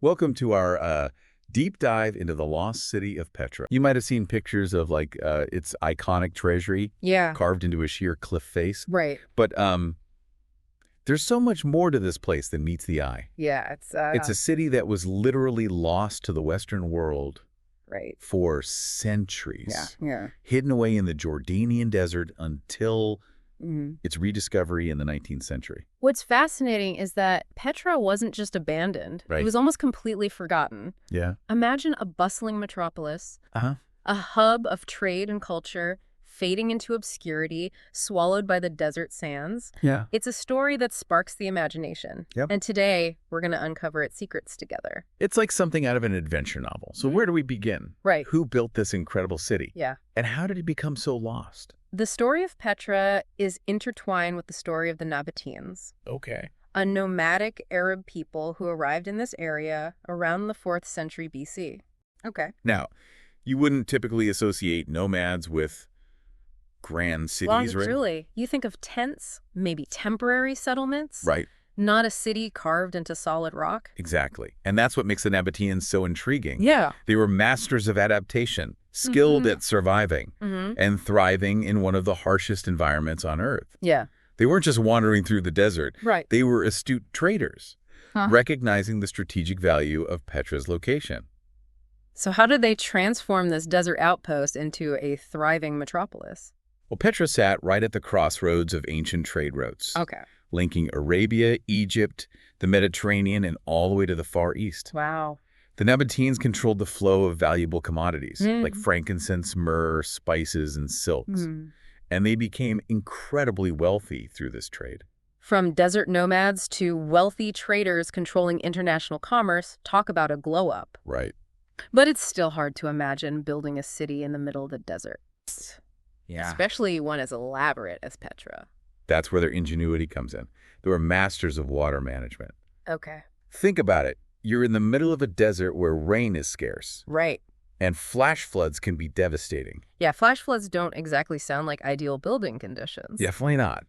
Welcome to our deep dive into the lost city of Petra. You might have seen pictures of its iconic treasury Yeah, carved into a sheer cliff face. right. But there's so much more to this place than meets the eye. Yeah, It's a city that was literally lost to the Western world right. for centuries, Yeah. hidden away in the Jordanian desert until hmm its rediscovery in the 19th century. What's fascinating is that Petra wasn't just abandoned. It Right. was almost completely forgotten. Yeah. Imagine a bustling metropolis, Uh-huh. a hub of trade and culture, fading into obscurity, swallowed by the desert sands. Yeah. It's a story that sparks the imagination. Yep. And today, we're going to uncover its secrets together. It's like something out of an adventure novel. So where do we begin? Right. Who built this incredible city? Yeah. And how did it become so lost? The story of Petra is intertwined with the story of the Nabataeans, Okay. a nomadic Arab people who arrived in this area around the 4th century BC. Okay. Now, you wouldn't typically associate nomads with grand cities, right? Truly, you think of tents, maybe temporary settlements, Right. not a city carved into solid rock. Exactly. And that's what makes the Nabataeans so intriguing. Yeah. They were masters of adaptation, skilled at surviving, and thriving in one of the harshest environments on Earth. Yeah. They weren't just wandering through the desert. Right. They were astute traders, recognizing the strategic value of Petra's location. So how did they transform this desert outpost into a thriving metropolis? Well, Petra sat right at the crossroads of ancient trade routes, Okay. linking Arabia, Egypt, the Mediterranean, and all the way to the Far East. Wow. The Nabataeans controlled the flow of valuable commodities, like frankincense, myrrh, spices, and silks. And they became incredibly wealthy through this trade. From desert nomads to wealthy traders controlling international commerce, talk about a glow-up. Right. But it's still hard to imagine building a city in the middle of the desert. Yeah. Especially one as elaborate as Petra. That's where their ingenuity comes in. They were masters of water management. Okay. Think about it. You're in the middle of a desert where rain is scarce, Right. and flash floods can be devastating. Yeah, flash floods don't exactly sound like ideal building conditions. Definitely not.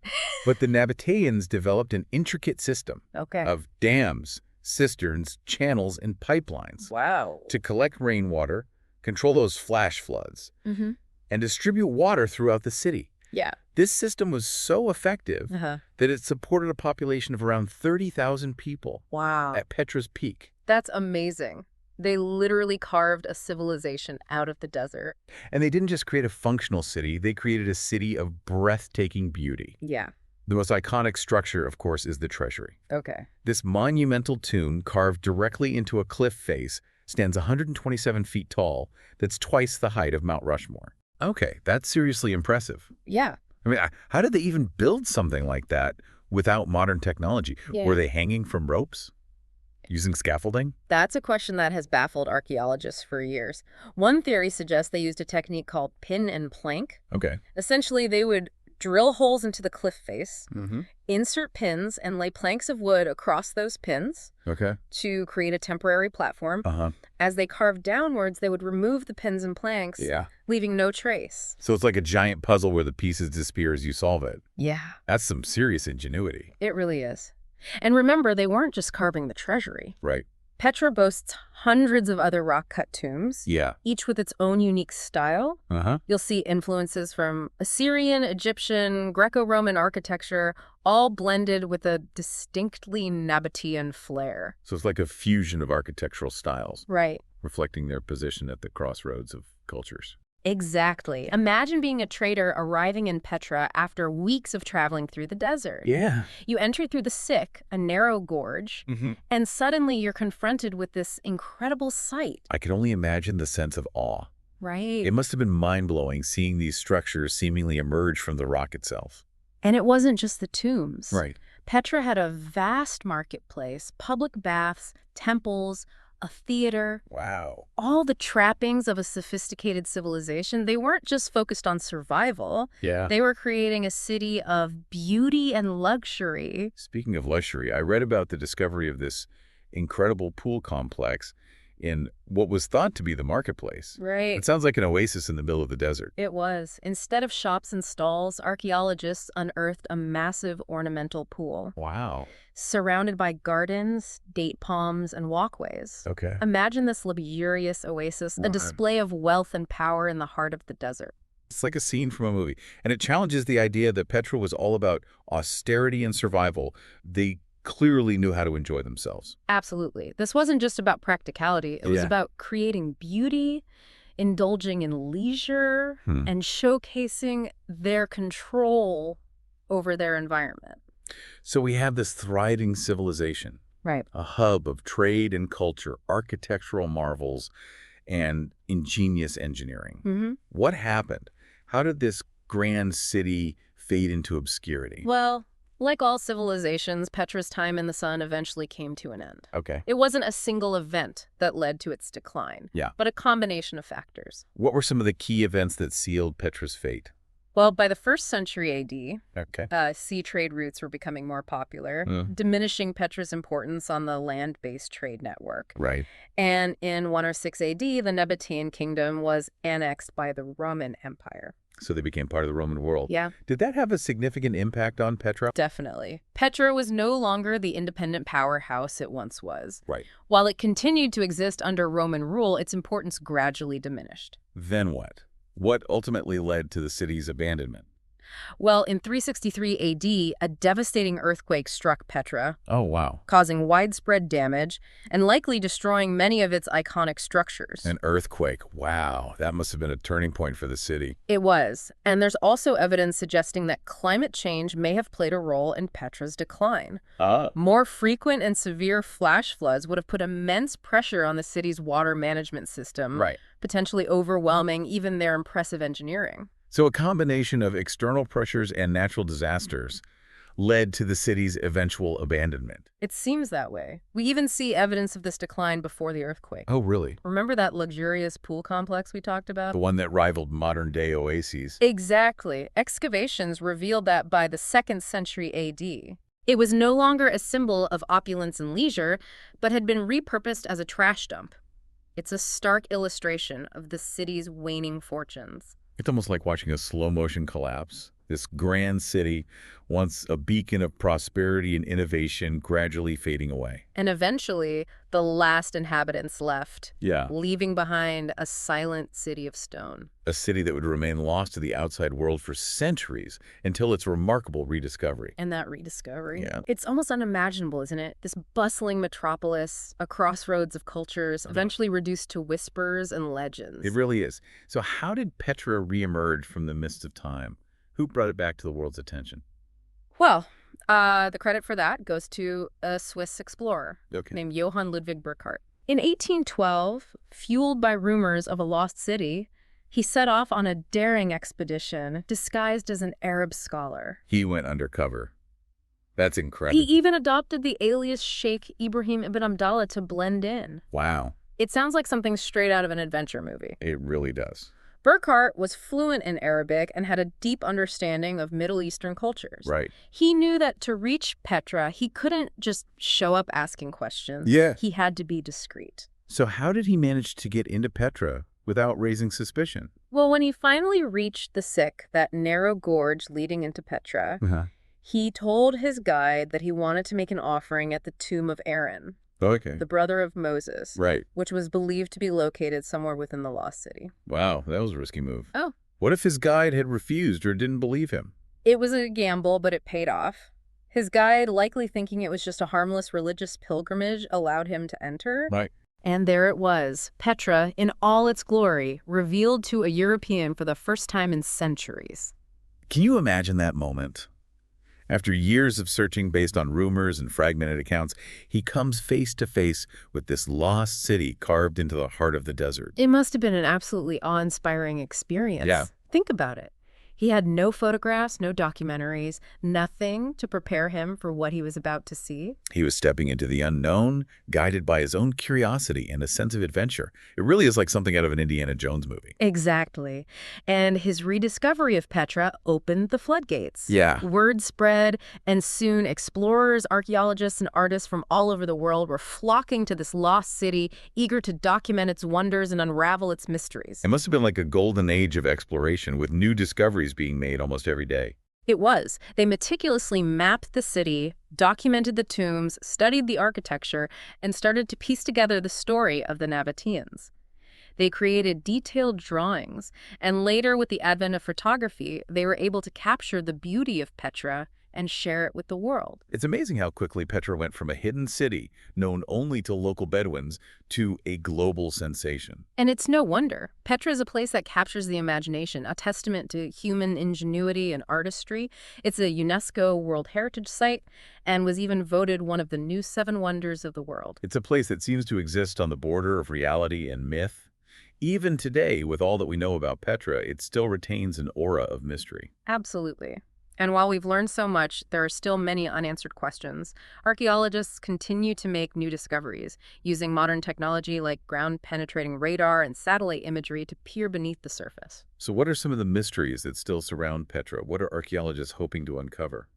But the Nabataeans developed an intricate system Okay. of dams, cisterns, channels, and pipelines Wow. to collect rainwater, control those flash floods, Mm-hmm. and distribute water throughout the city. Yeah. This system was so effective Uh-huh. that it supported a population of around 30,000 people Wow. at Petra's peak. That's amazing. They literally carved a civilization out of the desert. And they didn't just create a functional city, they created a city of breathtaking beauty. Yeah. The most iconic structure, of course, is the Treasury. Okay. This monumental tomb, carved directly into a cliff face, stands 127 feet tall. That's twice the height of Mount Rushmore. Okay, that's seriously impressive. Yeah. I mean, how did they even build something like that without modern technology? Yeah. Were they hanging from ropes? Using scaffolding? That's a question that has baffled archaeologists for years. One theory suggests they used a technique called pin and plank. Okay. Essentially, they would drill holes into the cliff face, Mm-hmm. insert pins, and lay planks of wood across those pins Okay. to create a temporary platform. Uh-huh. As they carved downwards, they would remove the pins and planks, Yeah. leaving no trace. So it's like a giant puzzle where the pieces disappear as you solve it. Yeah, That's some serious ingenuity. it really is. And remember, they weren't just carving the treasury. Right. Petra boasts hundreds of other rock-cut tombs, Yeah. each with its own unique style. Uh-huh. You'll see influences from Assyrian, Egyptian, Greco-Roman architecture, all blended with a distinctly Nabataean flair. So it's like a fusion of architectural styles, Right. reflecting their position at the crossroads of cultures. Exactly. Imagine being a trader arriving in Petra after weeks of traveling through the desert. Yeah. You enter through the Sick, a narrow gorge, Mm-hmm. and suddenly you're confronted with this incredible sight. I can only imagine the sense of awe. Right. It must have been mind-blowing seeing these structures seemingly emerge from the rock itself. And it wasn't just the tombs. Right. Petra had a vast marketplace, public baths, temples, a theater, Wow. all the trappings of a sophisticated civilization. They weren't just focused on survival. Yeah. They were creating a city of beauty and luxury. Speaking of luxury, I read about the discovery of this incredible pool complex in what was thought to be the marketplace. Right. It sounds like an oasis in the middle of the desert. It was. Instead of shops and stalls, archaeologists unearthed a massive ornamental pool. Wow. Surrounded by gardens, date palms, and walkways. Okay. Imagine this luxurious oasis, a display of wealth and power in the heart of the desert. It's like a scene from a movie. And it challenges the idea that Petra was all about austerity and survival. They clearly knew how to enjoy themselves. Absolutely. This wasn't just about practicality. It was about creating beauty, indulging in leisure, and showcasing their control over their environment. So we have this thriving civilization, Right. a hub of trade and culture, architectural marvels, and ingenious engineering. What happened? How did this grand city fade into obscurity? Well, like all civilizations, Petra's time in the sun eventually came to an end. Okay. It wasn't a single event that led to its decline, but a combination of factors. What were some of the key events that sealed Petra's fate? Well, by the 1st century Okay. sea trade routes were becoming more popular, diminishing Petra's importance on the land-based trade network. Right. And in 106 AD, the Nabataean kingdom was annexed by the Roman Empire. So they became part of the Roman world. Yeah. Did that have a significant impact on Petra? Definitely. Petra was no longer the independent powerhouse it once was. Right. While it continued to exist under Roman rule, its importance gradually diminished. Then what? What ultimately led to the city's abandonment? Well, in 363 AD, a devastating earthquake struck Petra, Oh, wow. causing widespread damage and likely destroying many of its iconic structures. An earthquake. Wow. That must have been a turning point for the city. It was. And there's also evidence suggesting that climate change may have played a role in Petra's decline. More frequent and severe flash floods would have put immense pressure on the city's water management system, Right. potentially overwhelming even their impressive engineering. So a combination of external pressures and natural disasters led to the city's eventual abandonment. It seems that way. We even see evidence of this decline before the earthquake. Oh, really? Remember that luxurious pool complex we talked about? The one that rivaled modern-day oases. Exactly. Excavations revealed that by the 2nd century AD, it was no longer a symbol of opulence and leisure, but had been repurposed as a trash dump. It's a stark illustration of the city's waning fortunes. It's almost like watching a slow-motion collapse. This grand city, once a beacon of prosperity and innovation, gradually fading away. And eventually, the last inhabitants left, Yeah. leaving behind a silent city of stone. A city that would remain lost to the outside world for centuries until its remarkable rediscovery. And that rediscovery. Yeah. It's almost unimaginable, isn't it? This bustling metropolis, a crossroads of cultures, eventually reduced to whispers and legends. It really is. So how did Petra reemerge from the mists of time? Who brought it back to the world's attention? Well, the credit for that goes to a Swiss explorer Okay. named Johann Ludwig Burckhardt. In 1812, fueled by rumors of a lost city, he set off on a daring expedition disguised as an Arab scholar. He went undercover. That's He incredible. even adopted the alias Sheikh Ibrahim ibn Abdallah to blend in. Wow. It sounds like something straight out of an adventure movie. It really does. Burckhardt was fluent in Arabic and had a deep understanding of Middle Eastern cultures. Right. He knew that to reach Petra, he couldn't just show up asking questions. Yeah. He had to be discreet. So how did he manage to get into Petra without raising suspicion? Well, when he finally reached the Sick, that narrow gorge leading into Petra, he told his guide that he wanted to make an offering at the tomb of Aaron, Okay. the brother of Moses, Right. which was believed to be located somewhere within the lost city. Wow, that was a risky move. Oh. What if his guide had refused or didn't believe him? It was a gamble, but it paid off. His guide, likely thinking it was just a harmless religious pilgrimage, allowed him to enter. Right. And there it was, Petra, in all its glory, revealed to a European for the first time in centuries. Can you imagine that moment? After years of searching based on rumors and fragmented accounts, he comes face to face with this lost city carved into the heart of the desert. It must have been an absolutely awe-inspiring experience. Yeah. Think about it. He had no photographs, no documentaries, nothing to prepare him for what he was about to see. He was stepping into the unknown, guided by his own curiosity and a sense of adventure. It really is like something out of an Indiana Jones movie. Exactly. And his rediscovery of Petra opened the floodgates. Yeah. Word spread, and soon explorers, archaeologists, and artists from all over the world were flocking to this lost city, eager to document its wonders and unravel its mysteries. It must have been like a golden age of exploration, with new discoveries being made almost every day. It was. They meticulously mapped the city, documented the tombs, studied the architecture, and started to piece together the story of the Nabataeans. They created detailed drawings, and later, with the advent of photography, they were able to capture the beauty of Petra and share it with the world. It's amazing how quickly Petra went from a hidden city, known only to local Bedouins, to a global sensation. And it's no wonder. Petra is a place that captures the imagination, a testament to human ingenuity and artistry. It's a UNESCO World Heritage Site and was even voted one of the new 7 wonders of the world. It's a place that seems to exist on the border of reality and myth. Even today, with all that we know about Petra, it still retains an aura of mystery. Absolutely. And while we've learned so much, there are still many unanswered questions. Archaeologists continue to make new discoveries, using modern technology like ground-penetrating radar and satellite imagery to peer beneath the surface. So what are some of the mysteries that still surround Petra? What are archaeologists hoping to uncover?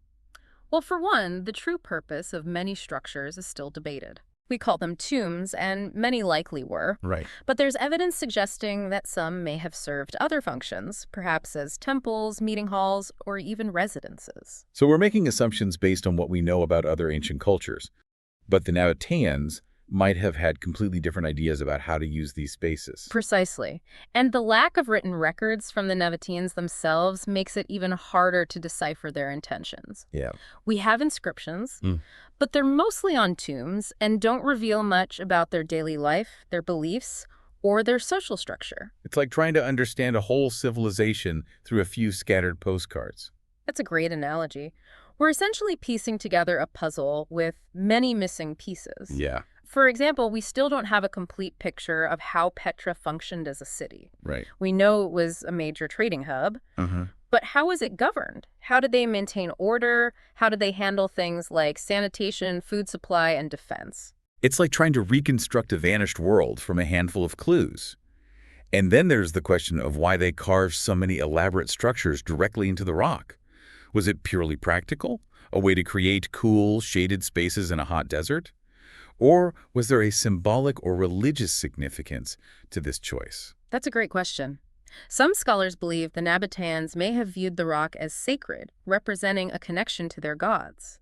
Well, for one, the true purpose of many structures is still debated. We call them tombs, and many likely were. Right. But there's evidence suggesting that some may have served other functions, perhaps as temples, meeting halls, or even residences. So we're making assumptions based on what we know about other ancient cultures. But the Nabataeans might have had completely different ideas about how to use these spaces. Precisely. And the lack of written records from the Nabataeans themselves makes it even harder to decipher their intentions. Yeah. We have inscriptions, but they're mostly on tombs and don't reveal much about their daily life, their beliefs, or their social structure. It's like trying to understand a whole civilization through a few scattered postcards. That's a great analogy. We're essentially piecing together a puzzle with many missing pieces. Yeah. For example, we still don't have a complete picture of how Petra functioned as a city. Right. We know it was a major trading hub, but how was it governed? How did they maintain order? How did they handle things like sanitation, food supply, and defense? It's like trying to reconstruct a vanished world from a handful of clues. And then there's the question of why they carved so many elaborate structures directly into the rock. Was it purely practical? A way to create cool, shaded spaces in a hot desert? Or was there a symbolic or religious significance to this choice? That's a great question. Some scholars believe the Nabataeans may have viewed the rock as sacred, representing a connection to their gods.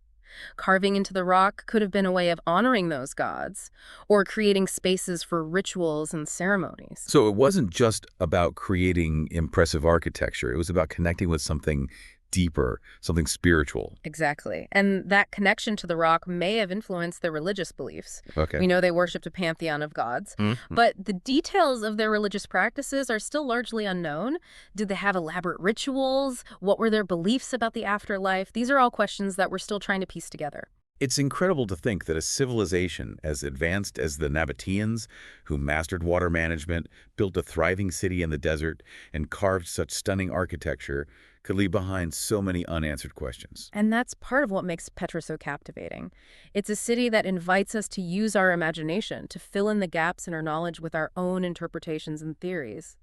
Carving into the rock could have been a way of honoring those gods, or creating spaces for rituals and ceremonies. So it wasn't just about creating impressive architecture. It was about connecting with something deeper, something spiritual. Exactly. And that connection to the rock may have influenced their religious beliefs. Okay. We know they worshipped a pantheon of gods, but the details of their religious practices are still largely unknown. Did they have elaborate rituals? What were their beliefs about the afterlife? These are all questions that we're still trying to piece together. It's incredible to think that a civilization as advanced as the Nabataeans, who mastered water management, built a thriving city in the desert, and carved such stunning architecture, could leave behind so many unanswered questions. And that's part of what makes Petra so captivating. It's a city that invites us to use our imagination, to fill in the gaps in our knowledge with our own interpretations and theories.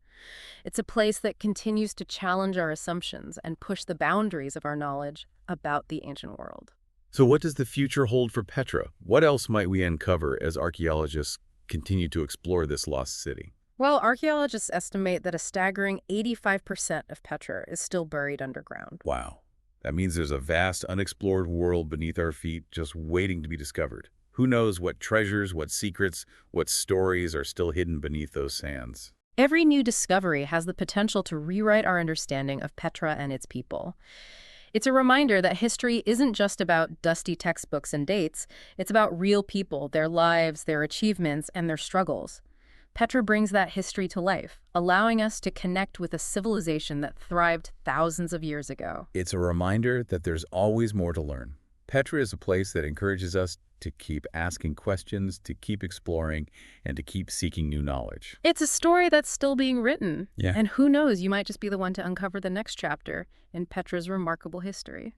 It's a place that continues to challenge our assumptions and push the boundaries of our knowledge about the ancient world. So what does the future hold for Petra? What else might we uncover as archaeologists continue to explore this lost city? Well, archaeologists estimate that a staggering 85% of Petra is still buried underground. Wow. That means there's a vast, unexplored world beneath our feet just waiting to be discovered. Who knows what treasures, what secrets, what stories are still hidden beneath those sands? Every new discovery has the potential to rewrite our understanding of Petra and its people. It's a reminder that history isn't just about dusty textbooks and dates. It's about real people, their lives, their achievements, and their struggles. Petra brings that history to life, allowing us to connect with a civilization that thrived thousands of years ago. It's a reminder that there's always more to learn. Petra is a place that encourages us to keep asking questions, to keep exploring, and to keep seeking new knowledge. It's a story that's still being written. Yeah. And who knows, you might just be the one to uncover the next chapter in Petra's remarkable history.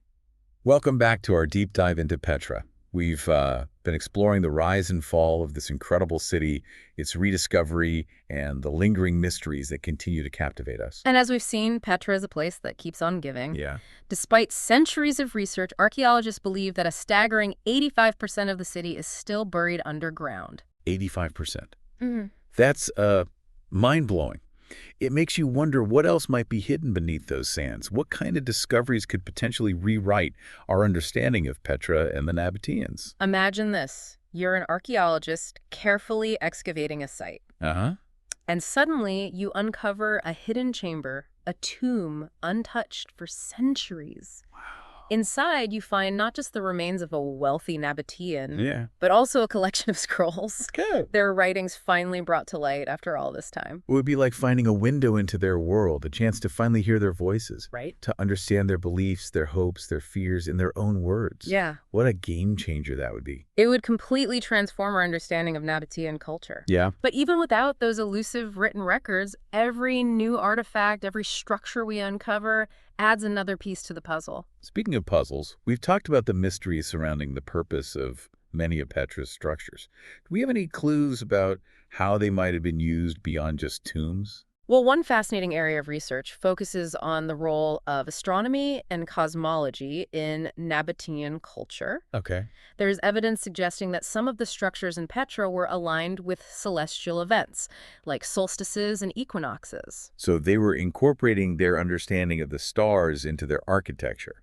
Welcome back to our deep dive into Petra. We've been exploring the rise and fall of this incredible city, its rediscovery, and the lingering mysteries that continue to captivate us. And as we've seen, Petra is a place that keeps on giving. Yeah. Despite centuries of research, archaeologists believe that a staggering 85% of the city is still buried underground. 85%. Mm-hmm. That's mind-blowing. It makes you wonder what else might be hidden beneath those sands. What kind of discoveries could potentially rewrite our understanding of Petra and the Nabataeans? Imagine this. You're an archaeologist carefully excavating a site. Uh-huh. And suddenly you uncover a hidden chamber, a tomb untouched for centuries. Wow. Inside, you find not just the remains of a wealthy Nabataean, Yeah. but also a collection of scrolls. Good. Their writings finally brought to light after all this time. It would be like finding a window into their world, a chance to finally hear their voices, Right? to understand their beliefs, their hopes, their fears in their own words. Yeah. What a game changer that would be. It would completely transform our understanding of Nabataean culture. Yeah. But even without those elusive written records, every new artifact, every structure we uncover adds another piece to the puzzle. Speaking of puzzles, we've talked about the mysteries surrounding the purpose of many of Petra's structures. Do we have any clues about how they might have been used beyond just tombs? Well, one fascinating area of research focuses on the role of astronomy and cosmology in Nabataean culture. Okay. There's evidence suggesting that some of the structures in Petra were aligned with celestial events, like solstices and equinoxes. So they were incorporating their understanding of the stars into their architecture.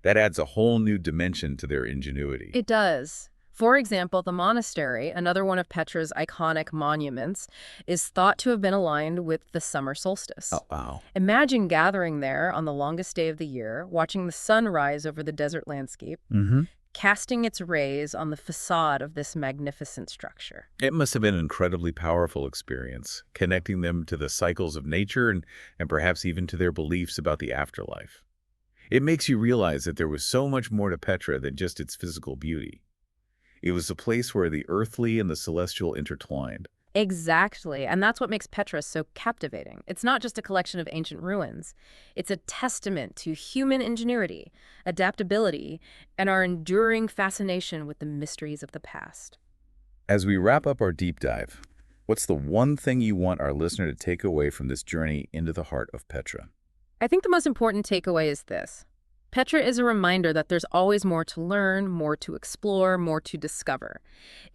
That adds a whole new dimension to their ingenuity. It does. For example, the monastery, another one of Petra's iconic monuments, is thought to have been aligned with the summer solstice. Oh, wow. Imagine gathering there on the longest day of the year, watching the sun rise over the desert landscape, Mm-hmm. casting its rays on the facade of this magnificent structure. It must have been an incredibly powerful experience, connecting them to the cycles of nature and perhaps even to their beliefs about the afterlife. It makes you realize that there was so much more to Petra than just its physical beauty. It was a place where the earthly and the celestial intertwined. Exactly, and that's what makes Petra so captivating. It's not just a collection of ancient ruins. It's a testament to human ingenuity, adaptability, and our enduring fascination with the mysteries of the past. As we wrap up our deep dive, what's the one thing you want our listener to take away from this journey into the heart of Petra? I think the most important takeaway is this. Petra is a reminder that there's always more to learn, more to explore, more to discover.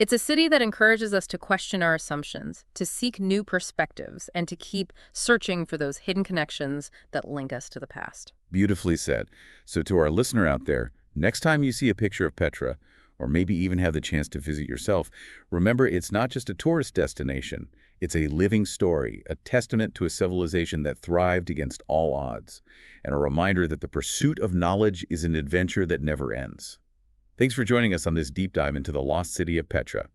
It's a city that encourages us to question our assumptions, to seek new perspectives, and to keep searching for those hidden connections that link us to the past. Beautifully said. So to our listener out there, next time you see a picture of Petra, or maybe even have the chance to visit yourself, remember it's not just a tourist destination. It's a living story, a testament to a civilization that thrived against all odds, and a reminder that the pursuit of knowledge is an adventure that never ends. Thanks for joining us on this deep dive into the lost city of Petra.